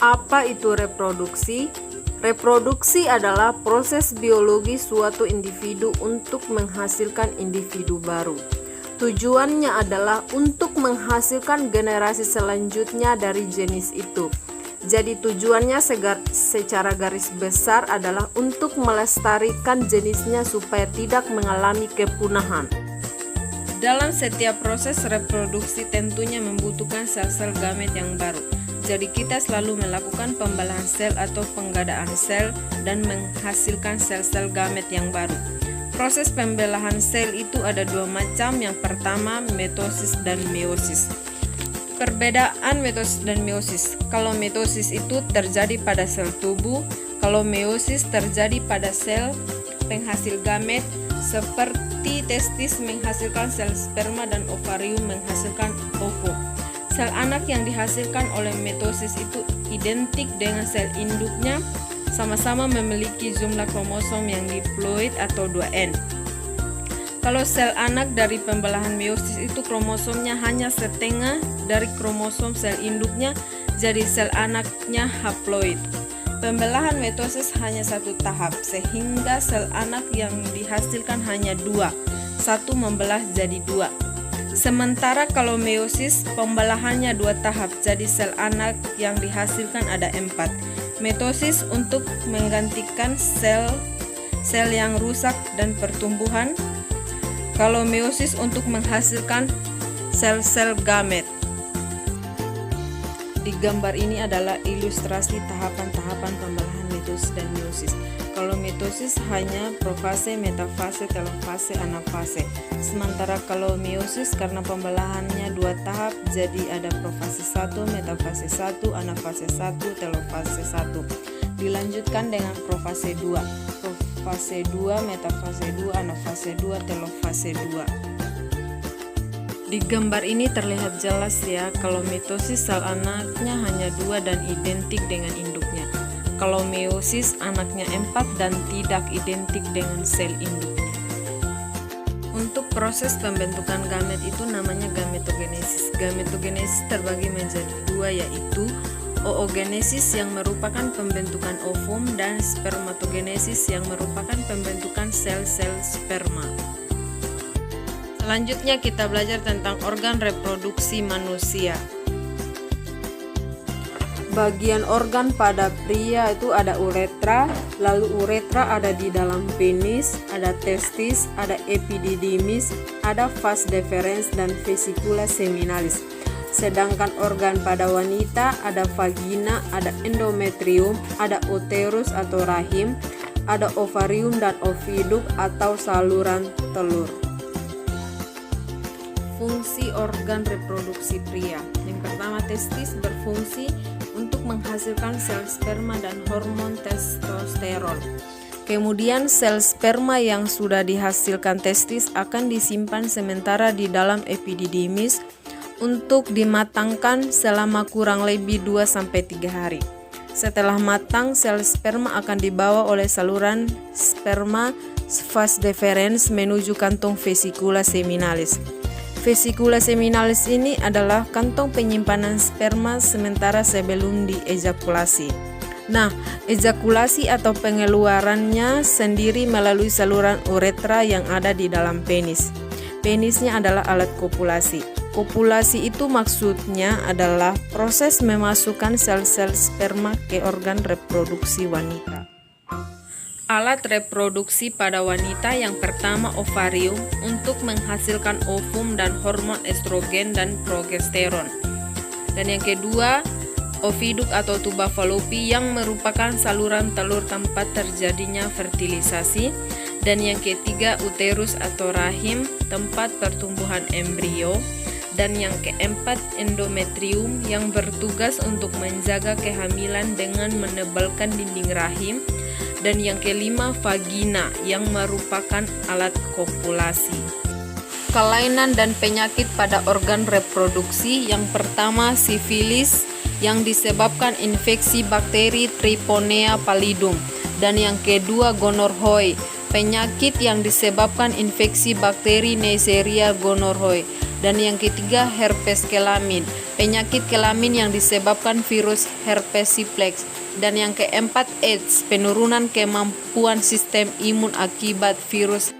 Apa itu reproduksi? Reproduksi adalah proses biologi suatu individu untuk menghasilkan individu baru. Tujuannya adalah untuk menghasilkan generasi selanjutnya dari jenis itu. Jadi tujuannya secara garis besar adalah untuk melestarikan jenisnya supaya tidak mengalami kepunahan. Dalam setiap proses reproduksi tentunya membutuhkan sel-sel gamet yang baru. Jadi kita selalu melakukan pembelahan sel atau penggadaan sel dan menghasilkan sel-sel gamet yang baru. Proses pembelahan sel itu ada dua macam. Yang pertama mitosis dan meiosis. Perbedaan mitosis dan meiosis. Kalau mitosis itu terjadi pada sel tubuh, kalau meiosis terjadi pada sel penghasil gamet seperti testis menghasilkan sel sperma dan ovarium menghasilkan ovo. Sel anak yang dihasilkan oleh mitosis itu identik dengan sel induknya, sama-sama memiliki jumlah kromosom yang diploid atau 2N. Kalau sel anak dari pembelahan meiosis itu kromosomnya hanya setengah dari kromosom sel induknya, jadi sel anaknya haploid. Pembelahan mitosis hanya satu tahap, sehingga sel anak yang dihasilkan hanya dua, satu membelah jadi dua. Sementara kalau meiosis pembelahannya dua tahap, jadi sel anak yang dihasilkan ada 4. Mitosis untuk menggantikan sel yang rusak dan pertumbuhan. Kalau meiosis untuk menghasilkan sel-sel gamet. Di gambar ini adalah ilustrasi tahapan-tahapan pembelahan mitosis dan meiosis. Kalau mitosis hanya profase, metafase, telofase, anafase. Sementara kalau meiosis karena pembelahannya dua tahap, jadi ada profase 1, metafase 1, anafase 1, telofase 1. Dilanjutkan dengan profase 2. Profase 2, metafase 2, anafase 2, telofase 2. Di gambar ini terlihat jelas ya, kalau mitosis sel anaknya hanya 2 dan identik dengan induknya. Kalau meiosis anaknya 4 dan tidak identik dengan sel induknya. Untuk proses pembentukan gamet itu namanya gametogenesis. Gametogenesis terbagi menjadi dua, yaitu oogenesis yang merupakan pembentukan ovum dan spermatogenesis yang merupakan pembentukan sel-sel sperma. Selanjutnya kita belajar tentang organ reproduksi manusia. Bagian organ pada pria itu ada uretra, lalu uretra ada di dalam penis, ada testis, ada epididymis, ada vas deferens dan vesicula seminalis. Sedangkan organ pada wanita ada vagina, ada endometrium, ada uterus atau rahim, ada ovarium dan oviduk atau saluran telur. Fungsi organ reproduksi pria. Yang pertama, testis berfungsi untuk menghasilkan sel sperma dan hormon testosteron. Kemudian sel sperma yang sudah dihasilkan testis akan disimpan sementara di dalam epididymis untuk dimatangkan selama kurang lebih 2-3 hari. Setelah matang, sel sperma akan dibawa oleh saluran sperma vas deferens menuju kantong vesicula seminalis. Vesicula seminalis ini adalah kantong penyimpanan sperma sementara sebelum diejakulasi. Nah, ejakulasi atau pengeluarannya sendiri melalui saluran uretra yang ada di dalam penis. Penisnya adalah alat kopulasi. Kopulasi itu maksudnya adalah proses memasukkan sel-sel sperma ke organ reproduksi wanita. Alat reproduksi pada wanita yang pertama ovarium untuk menghasilkan ovum dan hormon estrogen dan progesteron. Dan yang kedua oviduk atau tuba falopi yang merupakan saluran telur tempat terjadinya fertilisasi. Dan yang ketiga uterus atau rahim tempat pertumbuhan embrio. Dan yang keempat endometrium yang bertugas untuk menjaga kehamilan dengan menebalkan dinding rahim. Dan yang kelima vagina yang merupakan alat kopulasi. Kelainan dan penyakit pada organ reproduksi. Yang pertama sifilis yang disebabkan infeksi bakteri Treponema pallidum. Dan yang kedua gonorrhoe, penyakit yang disebabkan infeksi bakteri Neisseria gonorrhoeae. Dan yang ketiga, herpes kelamin, penyakit kelamin yang disebabkan virus herpes simplex. Dan yang keempat, AIDS, penurunan kemampuan sistem imun akibat virus